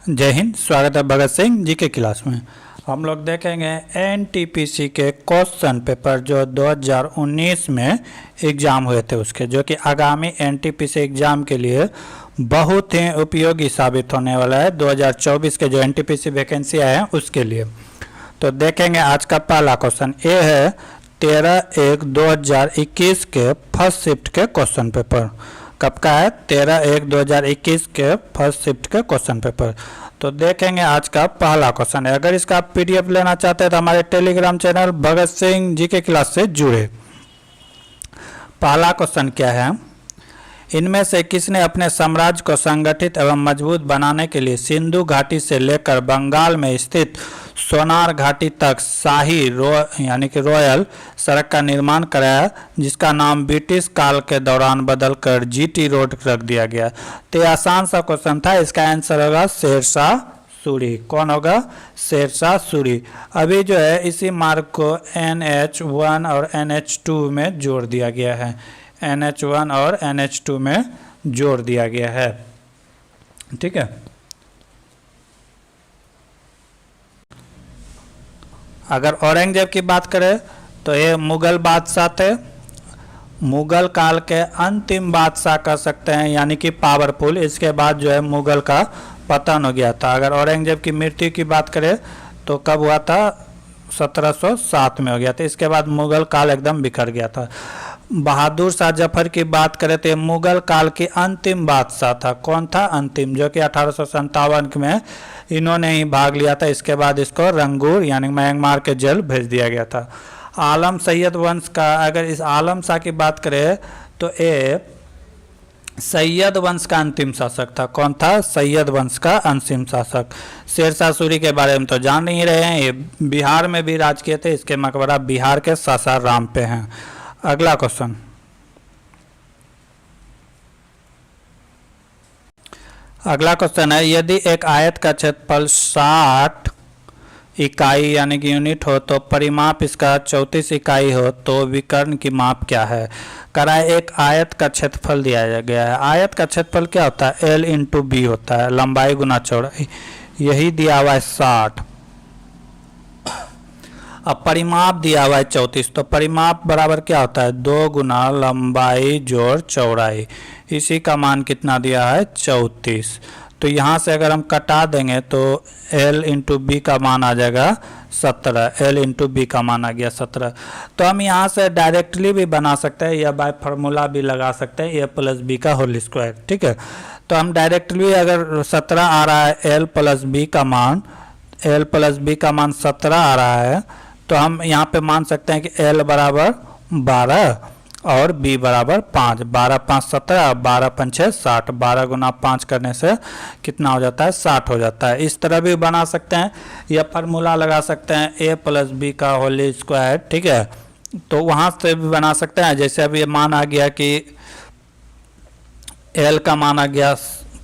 जय हिंद। स्वागत है भगत सिंह जी के क्लास में। हम लोग देखेंगे एनटीपीसी के क्वेश्चन पेपर जो 2019 में एग्ज़ाम हुए थे उसके, जो कि आगामी एनटीपीसी एग्ज़ाम के लिए बहुत ही उपयोगी साबित होने वाला है। 2024 के जो एनटीपीसी वैकेंसी आए हैं उसके लिए। तो देखेंगे आज का पहला क्वेश्चन ये है 13/1/2021 के फर्स्ट शिफ्ट के क्वेश्चन पेपर। कब का है? 13/1/2021 के फर्स्ट शिफ्ट के क्वेश्चन पेपर। तो देखेंगे आज का पहला क्वेश्चन है। अगर इसका पीडीएफ लेना चाहते हैं तो हमारे टेलीग्राम चैनल भगत सिंह जी के क्लास से जुड़े। पहला क्वेश्चन क्या है? इनमें से किसने अपने साम्राज्य को संगठित एवं मजबूत बनाने के लिए सिंधु घाटी से लेकर बंगाल में स्थित सोनार घाटी तक शाही यानी कि रॉयल सड़क का निर्माण कराया, जिसका नाम ब्रिटिश काल के दौरान बदलकर जीटी रोड रख दिया गया? तो ये आसान सा क्वेश्चन था। इसका आंसर होगा शेरशाह सूरी। कौन होगा? शेरशाह सूरी। अभी जो है इसी मार्ग को NH1 और NH2 में जोड़ दिया गया है। NH1 और NH2 में जोड़ दिया गया है। ठीक है। अगर औरंगजेब की बात करें तो ये मुगल बादशाह थे। मुगल काल के अंतिम बादशाह कह सकते हैं, यानी कि पावरफुल। इसके बाद जो है मुगल का पतन हो गया था। अगर औरंगजेब की मृत्यु की बात करें तो कब हुआ था? 1707 में हो गया था। इसके बाद मुगल काल एकदम बिखर गया था। बहादुर शाह जफर की बात करें तो मुगल काल की अंतिम बादशाह था। कौन था अंतिम? जो कि 1857 में इन्होंने ही भाग लिया था। इसके बाद इसको रंगूर यानी म्यांमार के जेल भेज दिया गया था। आलम सैयद वंश का, अगर इस आलम शाह की बात करें तो ये सैयद वंश का अंतिम शासक था। कौन था? सैयद वंश का अंतिम शासक। शेरशाह सूरी के बारे में तो जान नहीं रहे हैं। ये बिहार में भी राज किए थे। इसके मकबरा बिहार के सासाराम पे हैं। अगला क्वेश्चन, अगला क्वेश्चन है यदि एक आयत का क्षेत्रफल 60 इकाई यानी कि यूनिट हो तो परिमाप इसका 34 इकाई हो तो विकर्ण की माप क्या है? कराए एक आयत का क्षेत्रफल दिया गया है। आयत का क्षेत्रफल क्या होता है? L × B होता है, लंबाई गुना चौड़ाई। यही दिया हुआ है 60। अब परिमाप दिया हुआ है 34, तो परिमाप बराबर क्या होता है? 2 गुना लंबाई जोड़ चौड़ाई। इसी का मान कितना दिया है? 34। तो यहाँ से अगर हम कटा देंगे तो L × B का मान आ जाएगा 17। L × B का मान आ गया 17। तो हम यहाँ से डायरेक्टली भी बना सकते हैं या बाय फार्मूला भी लगा सकते हैं A+B का होल स्क्वायर। ठीक है। तो हम डायरेक्टली अगर 17 आ रहा है L + B का मान, L + B का मान 17 आ रहा है, तो हम यहाँ पे मान सकते हैं कि L बराबर 12 और B बराबर 5। 12 × 5 = 17, 12 × 5 = 60। 12 गुना 5 करने से कितना हो जाता है? 60 हो जाता है। इस तरह भी बना सकते हैं या फार्मूला लगा सकते हैं A+B का होल स्क्वायर। ठीक है। तो वहाँ से भी बना सकते हैं। जैसे अभी मान आ गया कि L का मान आ गया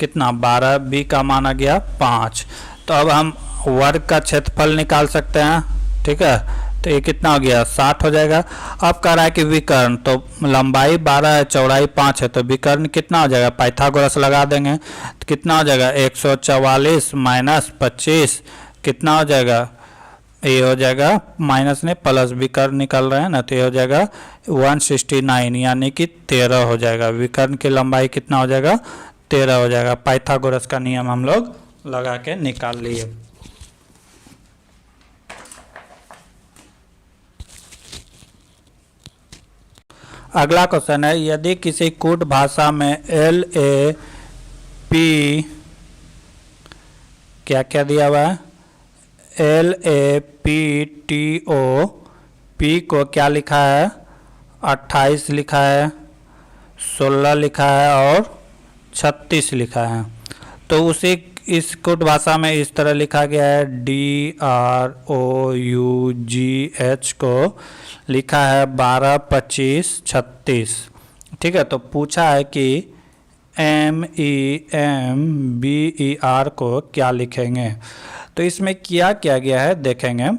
कितना? 12, B का मान आ गया 5। तो अब हम वर्ग का क्षेत्रफल निकाल सकते हैं। ठीक है। तो ये कितना हो गया? 60 हो जाएगा। अब कह रहा है कि विकर्ण, तो लंबाई 12 है, चौड़ाई 5 है, तो विकर्ण कितना हो जाएगा? पाइथागोरस लगा देंगे तो कितना हो जाएगा? 144 - 25 कितना हो जाएगा? ये हो जाएगा माइनस ने प्लस, विकर्ण निकल रहे हैं ना, तो ये हो जाएगा 169 यानी कि 13 हो जाएगा। विकर्ण की लंबाई कितना हो जाएगा? 13 हो जाएगा। पाइथागोरस का नियम हम लोग लगा के निकाल लिए। अगला क्वेश्चन है यदि किसी कूट भाषा में LAP क्या क्या दिया हुआ है? LAPTO, P को क्या लिखा है? 28 लिखा है, 16 लिखा है और 36 लिखा है। तो उसी इस कूट भाषा में इस तरह लिखा गया है DROUGH को लिखा है 12, 25, 36। ठीक है। तो पूछा है कि MEMBER को क्या लिखेंगे? तो इसमें क्या गया है देखेंगे।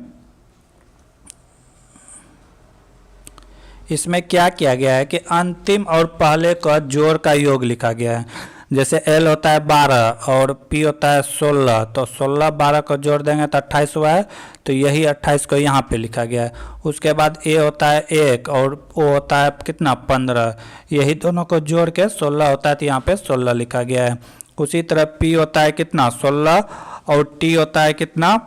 इसमें क्या किया गया है कि अंतिम और पहले का जोड़ का योग लिखा गया है। जैसे एल होता है 12 और पी होता है 16, तो 16 12 को जोड़ देंगे तो 28 हुआ है, तो यही 28 को यहाँ पे लिखा गया है। उसके बाद ए होता है 1 और ओ होता है कितना 15, यही दोनों को जोड़ के 16 होता है, तो यहाँ पे 16 लिखा गया है। उसी तरह पी होता है कितना 16 और टी होता है कितना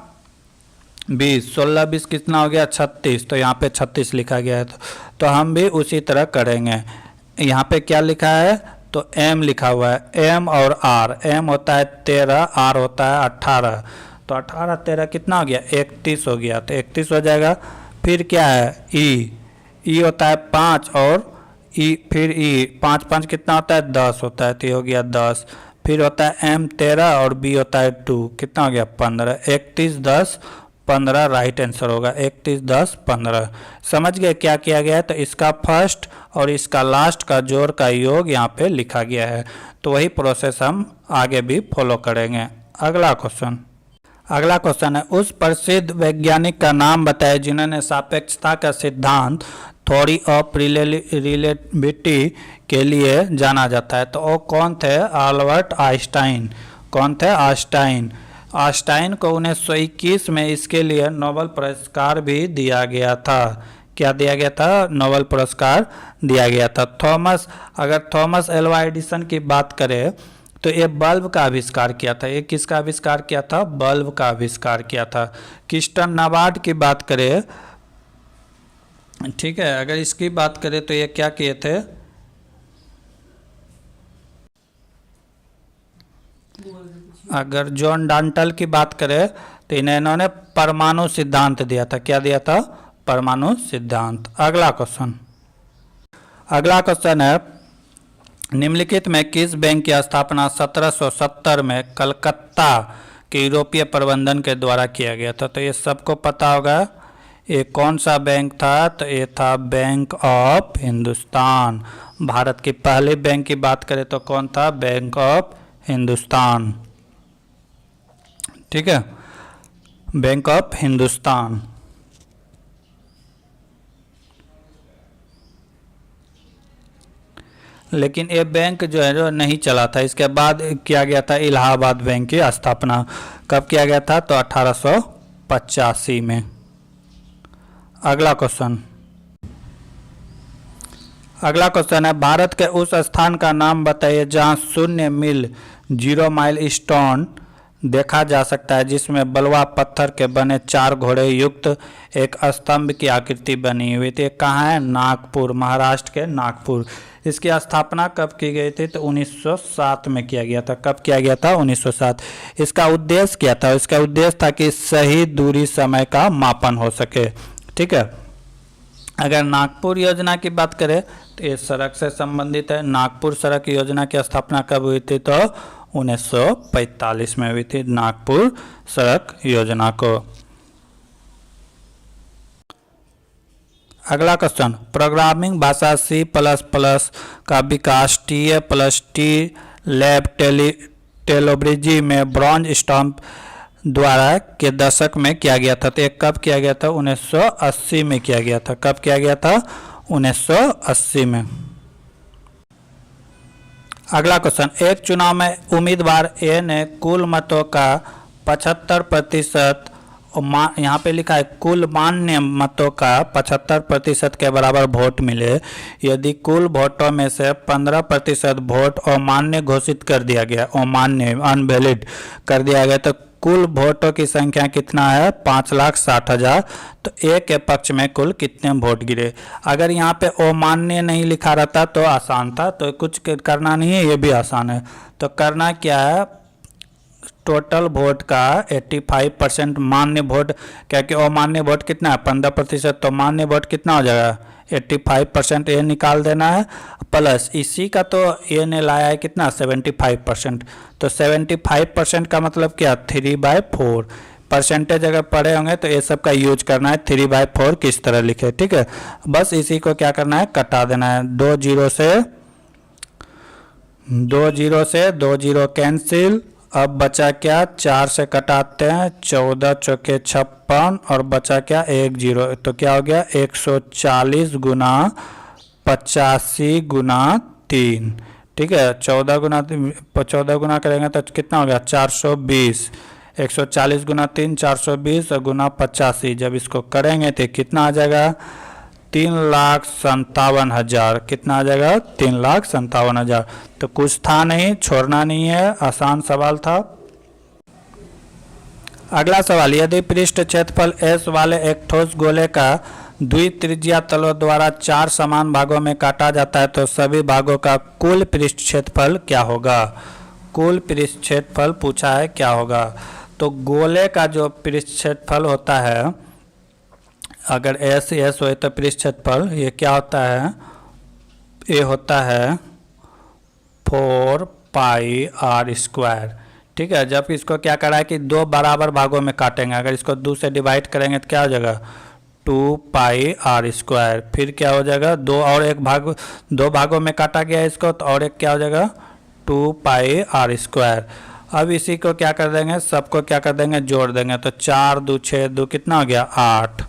20, 16 20 कितना हो गया 36, तो यहाँ पे 36 लिखा गया है। तो हम भी उसी तरह करेंगे। यहाँ पे क्या लिखा है, तो एम लिखा हुआ है, एम और आर, एम होता है 13, आर होता है 18, तो 18 13 कितना हो गया 31 हो गया, तो 31 हो जाएगा। फिर क्या है ई होता है 5 और ई फिर ई 5 5 कितना होता है 10 होता है, तो ये हो गया 10। फिर होता है एम 13 और बी होता है 2, कितना हो गया 15, 31 10 15 राइट आंसर होगा, 31 10 15। समझ गए क्या किया गया है, तो इसका फर्स्ट और इसका लास्ट का जोड़ का योग यहाँ पे लिखा गया है। तो वही प्रोसेस हम आगे भी फॉलो करेंगे। अगला क्वेश्चन है, उस प्रसिद्ध वैज्ञानिक का नाम बताएं जिन्होंने सापेक्षता का सिद्धांत थ्योरी ऑफ रिलेटिविटी के लिए जाना जाता है। तो वो कौन थे, अल्बर्ट आइंस्टाइन। कौन थे, आइंस्टाइन को 1921 में इसके लिए नोबेल पुरस्कार भी दिया गया था। क्या दिया गया था, नोबेल पुरस्कार दिया गया था। थॉमस एल्वा एडिसन की बात करें तो ये बल्ब का आविष्कार किया था। ये किसका आविष्कार किया था, बल्ब का आविष्कार किया था। क्रिस्टन नाबार्ड की बात करें, ठीक है, अगर इसकी बात करें तो ये क्या किए थे, अगर जॉन डाल्टन की बात करें तो इन्होंने परमाणु सिद्धांत दिया था। क्या दिया था, परमाणु सिद्धांत। अगला क्वेश्चन है, निम्नलिखित में किस बैंक की स्थापना 1770 में कलकत्ता के यूरोपीय प्रबंधन के द्वारा किया गया था। तो ये सबको पता होगा, ये कौन सा बैंक था, तो ये था बैंक ऑफ हिंदुस्तान। भारत की पहली बैंक की बात करें तो कौन था, बैंक ऑफ हिंदुस्तान। ठीक है, बैंक ऑफ हिंदुस्तान। लेकिन ये बैंक जो है जो नहीं चला था। इसके बाद किया गया था इलाहाबाद बैंक की स्थापना। कब किया गया था, तो 1885 में। अगला क्वेश्चन है, भारत के उस स्थान का नाम बताइए जहां 0 मील 0 माइल स्टोन देखा जा सकता है, जिसमें बलुआ पत्थर के बने 4 घोड़े युक्त एक स्तंभ की आकृति बनी हुई थी। कहाँ है, नागपुर, महाराष्ट्र के नागपुर। इसकी स्थापना कब की गई थी, तो 1907 में किया गया था। कब किया गया था, 1907। इसका उद्देश्य क्या था, इसका उद्देश्य था कि सही दूरी समय का मापन हो सके। ठीक है, अगर नागपुर योजना की बात करें तो ये सड़क से संबंधित है। नागपुर सड़क योजना की स्थापना कब हुई थी, तो 1945 में हुई थी नागपुर सड़क योजना को। अगला क्वेश्चन, प्रोग्रामिंग भाषा C++ का विकास TA+T लैब टेक्नोलॉजी में ब्रॉन्ज स्टॉम्प द्वारा के दशक में किया गया था। तो ये कब किया गया था, 1980 में किया गया था। कब किया गया था, 1980 में। अगला क्वेश्चन, एक चुनाव में उम्मीदवार ए ने कुल मतों का 75%, यहाँ पे लिखा है कुल मान्य मतों का 75% के बराबर वोट मिले। यदि कुल वोटों में से 15% वोट अमान्य घोषित कर दिया गया, अमान्य अनवैलिड कर दिया गया, तो कुल वोटों की संख्या कितना है, 5,60,000। तो ए के पक्ष में कुल कितने वोट गिरे। अगर यहाँ पे अमान्य नहीं लिखा रहता तो आसान था, तो कुछ करना नहीं है, ये भी आसान है। तो करना क्या है, टोटल वोट का 85% मान्य वोट, क्योंकि अमान्य वोट कितना है 15%, तो मान्य वोट कितना हो जाएगा 85% ये निकाल देना है, प्लस इसी का तो ये ने लाया है कितना 75%। तो 75% का मतलब क्या, 3/4। परसेंटेज अगर पढ़े होंगे तो ये सब का यूज करना है, 3/4 किस तरह लिखे। ठीक है, बस इसी को क्या करना है, कटा देना है। 2 0 से 2 0 कैंसिल। अब बचा क्या, 4 से कटाते हैं, 14 चौके 56 और बचा क्या 1 0। तो क्या हो गया 140 गुना 85 गुना 3। ठीक है, 14 गुना करेंगे तो कितना हो गया 420, 140 गुना 3 420 और गुना 85, जब इसको करेंगे तो कितना आ जाएगा 3,57,000। कितना आ जाएगा 3,57,000। तो कुछ था नहीं, छोड़ना नहीं है, आसान सवाल था। अगला सवाल, यदि पृष्ठ क्षेत्रफल S वाले एक ठोस गोले का द्वित्रिज्या तलों द्वारा 4 समान भागों में काटा जाता है तो सभी भागों का कुल पृष्ठ क्षेत्रफल क्या होगा। कुल पृष्ठ क्षेत्रफल पूछा है, क्या होगा। तो गोले का जो पृष्ठ क्षेत्रफल होता है, अगर S हो तो पृष्ठ क्षेत्रफल ये क्या होता है, ये होता है 4πr²। ठीक है, जब इसको क्या करा है कि 2 बराबर भागों में काटेंगे, अगर इसको 2 से डिवाइड करेंगे तो क्या हो जाएगा 2πr²। फिर क्या हो जाएगा 2 भागों में काटा गया इसको, तो और एक क्या हो जाएगा 2πr²। अब इसी को क्या कर देंगे, सबको क्या कर देंगे जोड़ देंगे, तो 4 2 6 2 कितना हो गया 8।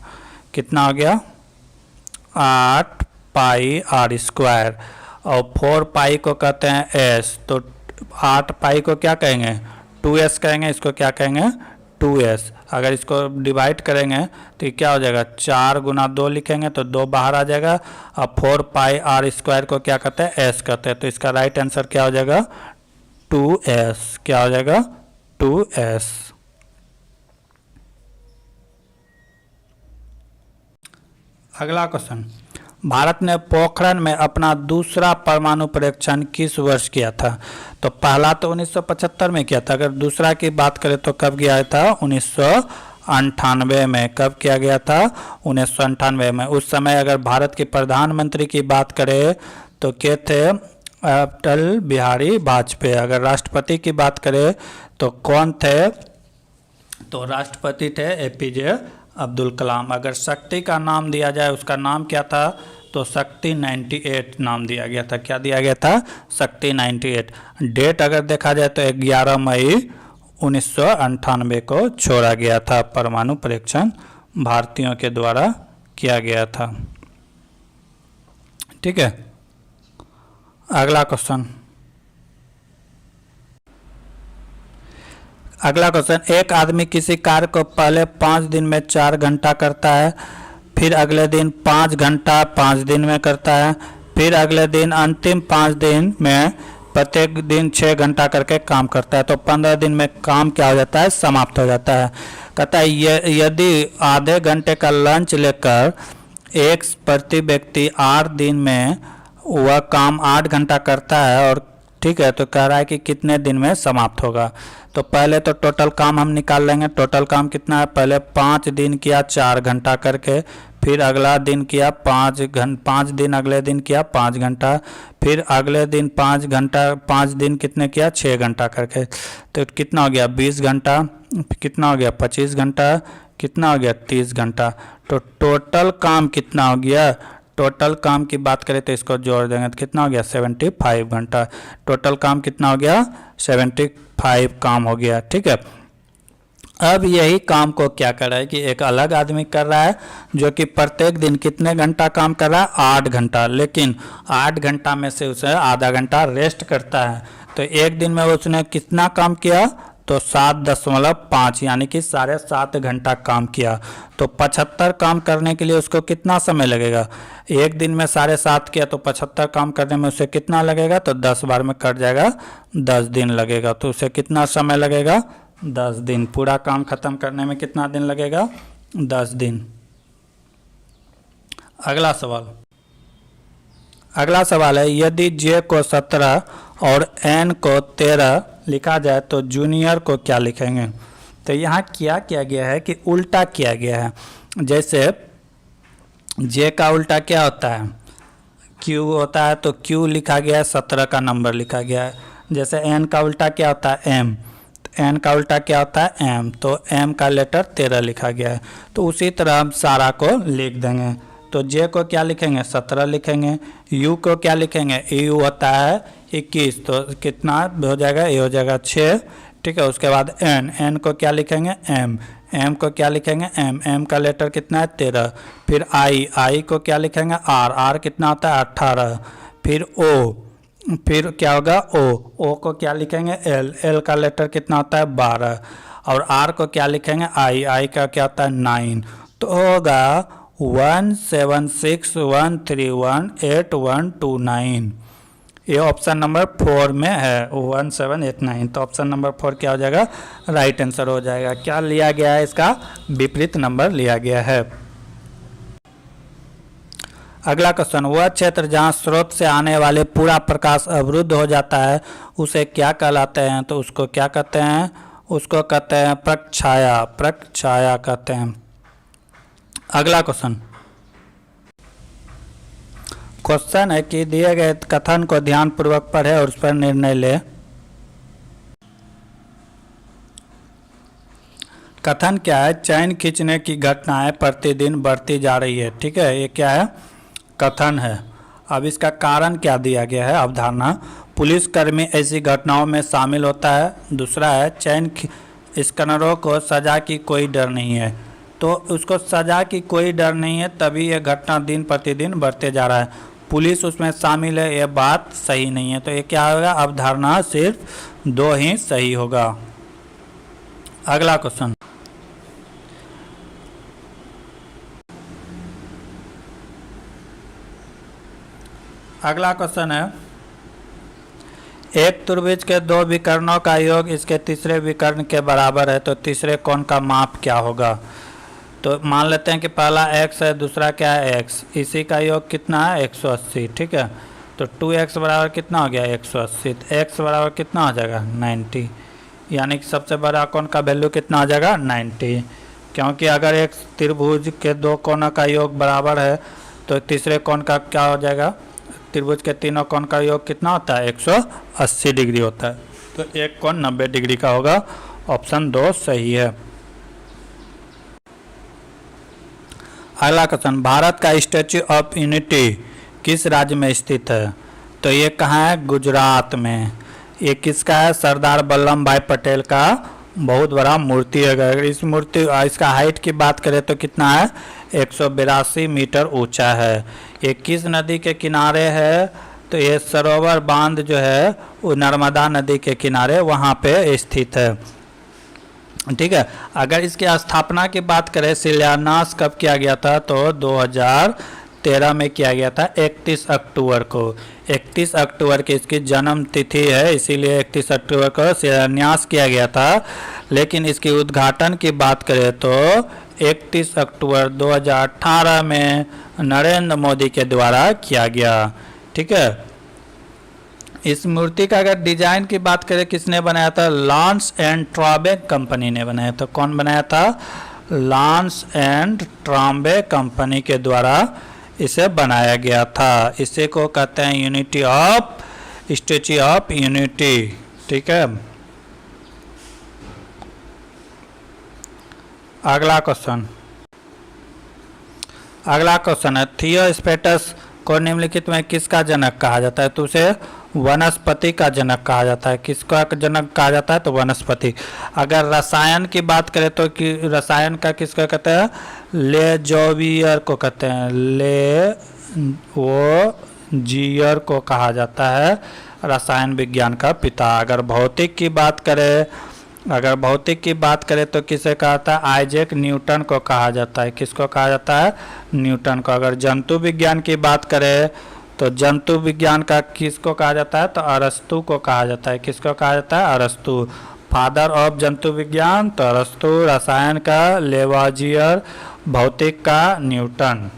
कितना हो गया 8πr²। और 4π को कहते हैं s, तो 8π को क्या कहेंगे 2s कहेंगे, इसको क्या कहेंगे 2s। अगर इसको डिवाइड करेंगे तो क्या हो जाएगा 4 गुना 2 लिखेंगे तो 2 बाहर आ जाएगा। अब 4πr² को क्या कहते हैं s कहते हैं, तो इसका राइट आंसर क्या हो जाएगा 2s। क्या हो जाएगा 2s। अगला क्वेश्चन, भारत ने पोखरण में अपना दूसरा परमाणु परीक्षण किस वर्ष किया था। तो पहला तो 1975 में किया था, अगर दूसरा की बात करें तो कब किया था 1998 में। कब किया गया था 1998 में। उस समय अगर भारत के प्रधानमंत्री की बात करें तो के थे अटल बिहारी वाजपेयी। अगर राष्ट्रपति की बात करें तो कौन थे, तो राष्ट्रपति थे APJ अब्दुल कलाम। अगर शक्ति का नाम दिया जाए उसका नाम क्या था, तो शक्ति 98 नाम दिया गया था। क्या दिया गया था शक्ति 98। डेट अगर देखा जाए तो 11 मई 1998 को छोड़ा गया था। परमाणु परीक्षण भारतीयों के द्वारा किया गया था। ठीक है, अगला क्वेश्चन, एक आदमी किसी कार्य को पहले 5 दिन में 4 घंटा करता है, फिर अगले दिन 5 घंटा 5 दिन में करता है, फिर अगले दिन अंतिम 5 दिन में प्रत्येक दिन 6 घंटा करके काम करता है, तो 15 दिन में काम क्या हो जाता है समाप्त हो जाता है। कहता है यदि आधे घंटे का लंच लेकर एक प्रति व्यक्ति 8 दिन में वह काम 8 घंटा करता है, और ठीक है तो कह रहा है कि कितने दिन में समाप्त होगा। तो पहले तो टोटल काम हम निकाल लेंगे। टोटल काम कितना है, पहले 5 दिन किया 4 घंटा करके, फिर अगला दिन किया 5 दिन अगले दिन किया 5 घंटा, फिर अगले दिन 5 घंटा 5 दिन कितने किया 6 घंटा करके, तो कितना हो गया 20 घंटा, कितना हो गया 25 घंटा, कितना हो गया 30 घंटा। तो टोटल काम कितना हो गया, टोटल काम की बात करें तो इसको जोड़ देंगे तो कितना हो गया 75 घंटा। टोटल काम कितना हो गया 75 काम हो गया। ठीक है, अब यही काम को क्या कर रहा है कि एक अलग आदमी कर रहा है जो कि प्रत्येक दिन कितने घंटा काम कर रहा है 8 घंटा, लेकिन 8 घंटा में से उसे आधा घंटा रेस्ट करता है। तो एक दिन में उसने कितना काम किया, तो 7.5 यानी कि 7.5 घंटा काम किया। तो 75 काम करने के लिए उसको कितना समय लगेगा, एक दिन में 7.5 किया तो 75 काम करने में उसे कितना लगेगा, तो 10 बार में कट जाएगा 10 दिन लगेगा। तो उसे कितना समय लगेगा 10 दिन। पूरा काम खत्म करने में कितना दिन लगेगा 10 दिन। अगला सवाल है यदि J को 17 और N को 13 लिखा जाए तो जूनियर को क्या लिखेंगे। तो यहाँ क्या किया गया है कि उल्टा किया गया है। जैसे J का उल्टा क्या होता है Q होता है, तो Q लिखा गया है 17 का नंबर लिखा गया है। जैसे N का उल्टा क्या होता है M, N का उल्टा क्या होता है M, तो M का लेटर 13 लिखा गया है। तो उसी तरह हम सारा को लिख देंगे। तो J को क्या लिखेंगे 17 लिखेंगे, U को क्या लिखेंगे U होता है 21, तो कितना हो जाएगा ये हो जाएगा 6। ठीक है, उसके बाद N को क्या लिखेंगे M को क्या लिखेंगे M का लेटर कितना है 13। फिर I को क्या लिखेंगे R कितना होता है 18। फिर फिर क्या होगा ओ को क्या लिखेंगे एल का लेटर कितना होता है 12, और आर को क्या लिखेंगे आई का क्या होता है 9। तो होगा 17613182129। ये ऑप्शन नंबर 4 में है 1789। तो ऑप्शन नंबर 4 क्या हो जाएगा राइट आंसर हो जाएगा। क्या लिया गया है इसका विपरीत नंबर लिया गया है। अगला क्वेश्चन, वह क्षेत्र जहाँ स्रोत से आने वाले पूरा प्रकाश अवरुद्ध हो जाता है उसे क्या कहलाते हैं? तो उसको क्या कहते हैं? उसको कहते हैं प्रकाशछाया, प्रकाशछाया कहते हैं। अगला क्वेश्चन है कि दिए गए कथन को ध्यानपूर्वक पढ़े और उस पर निर्णय ले। कथन क्या है? चैन खींचने की घटनाएं प्रतिदिन बढ़ती जा रही है। ठीक है, ये क्या है? कथन है। अब इसका कारण क्या दिया गया है? अवधारणा, पुलिसकर्मी ऐसी घटनाओं में शामिल होता है। दूसरा है चैन स्कैनरों को सजा की कोई डर नहीं है। तो उसको सजा की कोई डर नहीं है, तभी यह घटना दिन प्रतिदिन बढ़ते जा रहा है। पुलिस उसमें शामिल है, यह बात सही नहीं है। तो ये क्या होगा? अवधारणा सिर्फ 2 ही सही होगा। अगला क्वेश्चन, अगला क्वेश्चन है एक त्रिभुज के 2 विकर्णों का योग इसके तीसरे विकर्ण के बराबर है, तो तीसरे कोण का माप क्या होगा? तो मान लेते हैं कि पहला x है, दूसरा क्या है x, इसी का योग कितना है 180। ठीक है, तो 2x बराबर कितना हो गया 180, तो x बराबर कितना हो जाएगा 90, यानी कि सबसे बड़ा कोण का वैल्यू कितना आ जाएगा 90। क्योंकि अगर एक त्रिभुज के 2 कोणों का योग बराबर है तो तीसरे कोण का क्या हो जाएगा? त्रिभुज के तीनों कोण का योग कितना होता है 180 डिग्री होता है। तो एक कोण 90 डिग्री का होगा। ऑप्शन 2 सही है। अगला क्वेश्चन, भारत का स्टैच्यू ऑफ यूनिटी किस राज्य में स्थित है? तो ये कहाँ है? गुजरात में। ये किसका है? सरदार वल्लभ भाई पटेल का बहुत बड़ा मूर्ति है। अगर इस मूर्ति इसका हाइट की बात करें तो कितना है 182 मीटर ऊंचा है। ये किस नदी के किनारे है? तो ये सरोवर बांध जो है वो नर्मदा नदी के किनारे वहाँ पे स्थित है। ठीक है, अगर इसकी स्थापना की बात करें शिलान्यास कब किया गया था? तो 2013 में किया गया था 31 अक्टूबर को। 31 अक्टूबर की इसकी जन्म तिथि है, इसीलिए 31 अक्टूबर को शिलान्यास किया गया था। लेकिन इसकी उद्घाटन की बात करें तो 31 अक्टूबर 2018 में नरेंद्र मोदी के द्वारा किया गया। ठीक है, इस मूर्ति का अगर डिजाइन की बात करें किसने बनाया था? लॉन्स एंड ट्रॉम्बे कंपनी ने बनाया था। कौन बनाया था? लॉन्स एंड ट्रॉम्बे कंपनी के द्वारा इसे बनाया गया था। इसे को कहते हैं unity of statue of unity. ठीक है, अगला क्वेश्चन है थियोस्टेटस को निम्नलिखित में किसका जनक कहा जाता है? तो उसे वनस्पति का जनक कहा जाता है। किसका जनक कहा जाता है? तो वनस्पति। अगर रसायन की बात करें तो कि रसायन का किसका कहते हैं? लेजोवियर को कहते हैं। लेवोजियर को कहा जाता है रसायन विज्ञान का पिता। अगर भौतिक की बात करें तो किसे कहा जाता है? आइजैक न्यूटन को कहा जाता है। किसको कहा जाता है? न्यूटन को। अगर जंतु विज्ञान की बात करें तो जंतु विज्ञान का किसको कहा जाता है? तो अरस्तु को कहा जाता है। किसको कहा जाता है? अरस्तु। फादर ऑफ जंतु विज्ञान तो अरस्तु, रसायन का लेवाजियर, भौतिक का न्यूटन।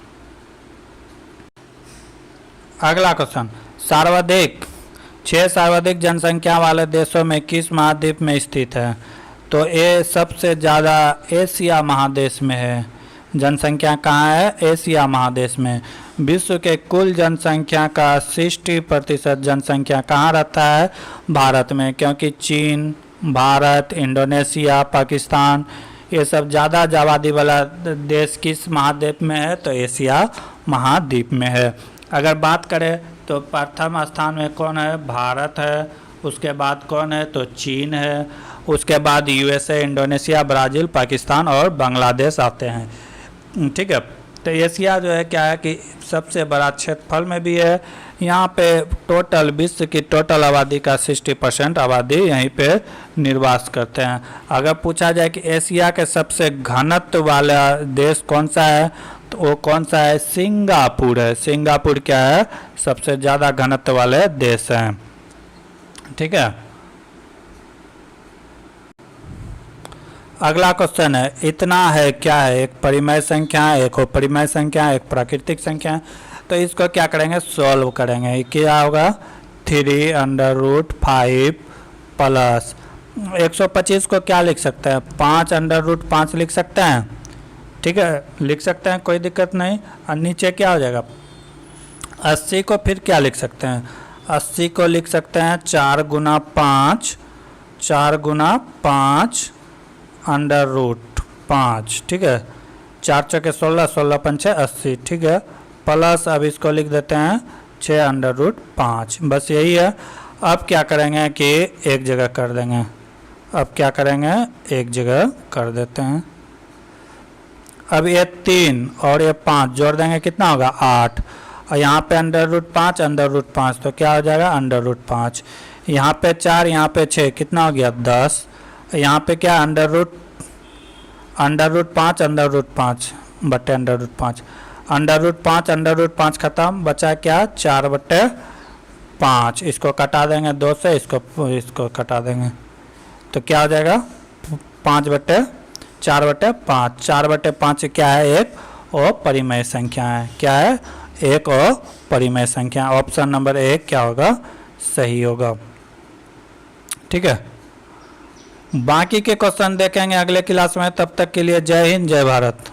अगला क्वेश्चन, छह सर्वाधिक जनसंख्या वाले देशों में किस महाद्वीप में स्थित है? तो ये सबसे ज़्यादा एशिया महादेश में है। जनसंख्या कहाँ है? एशिया महादेश में। विश्व के कुल जनसंख्या का 60% जनसंख्या कहाँ रहता है? भारत में। क्योंकि चीन, भारत, इंडोनेशिया, पाकिस्तान ये सब ज़्यादा आबादी वाला देश किस महाद्वीप में है? तो एशिया महाद्वीप में है। अगर बात करें तो प्रथम स्थान में कौन है? भारत है। उसके बाद कौन है? तो चीन है। उसके बाद यूएसए, इंडोनेशिया, ब्राज़ील, पाकिस्तान और बांग्लादेश आते हैं। ठीक है, तो एशिया जो है क्या है कि सबसे बड़ा क्षेत्रफल में भी है, यहाँ पे टोटल विश्व की टोटल आबादी का 60% आबादी यहीं पे निर्वास करते हैं। अगर पूछा जाए कि एशिया के सबसे घनत्व वाला देश कौन सा है, तो वो कौन सा है, सिंगापुर है। सिंगापुर क्या है, सबसे ज़्यादा घनत्व वाले देश हैं। ठीक है, अगला क्वेश्चन है, इतना है क्या है, एक परिमेय संख्या है, एक अपरिमेय संख्या है, एक प्राकृतिक संख्या है। तो इसको क्या करेंगे, सॉल्व करेंगे। क्या होगा, 3√5 प्लस 125 को क्या लिख सकते हैं, 5√5 लिख सकते हैं। ठीक है, लिख सकते हैं, कोई दिक्कत नहीं। और नीचे क्या हो जाएगा, 80 को फिर क्या लिख सकते हैं, 80 को लिख सकते हैं 4 गुना 5 √5। ठीक है, 4 चौके 16, 16 पंचे 80। ठीक है, प्लस अब इसको लिख देते हैं 6√5। बस यही है। अब क्या करेंगे कि एक जगह कर देंगे। अब क्या करेंगे, एक जगह कर देते हैं। अब ये 3 और ये 5 जोड़ देंगे, कितना होगा, 8। और यहाँ पे √5 तो क्या हो जाएगा, √5। यहाँ पे 4, यहाँ पे 6, कितना हो गया, 10। यहाँ पे क्या, √5 बटे √5, √5 खत्म, बचा क्या, 4/5। इसको कटा देंगे 2 से, इसको कटा देंगे, तो क्या हो जाएगा, 4/5। 4/5 क्या है, एक अपरिमेय संख्या है। क्या है, एक अपरिमेय संख्या। ऑप्शन नंबर 1 क्या होगा, सही होगा। ठीक है, बाकी के क्वेश्चन देखेंगे अगले क्लास में। तब तक के लिए जय हिंद, जय भारत।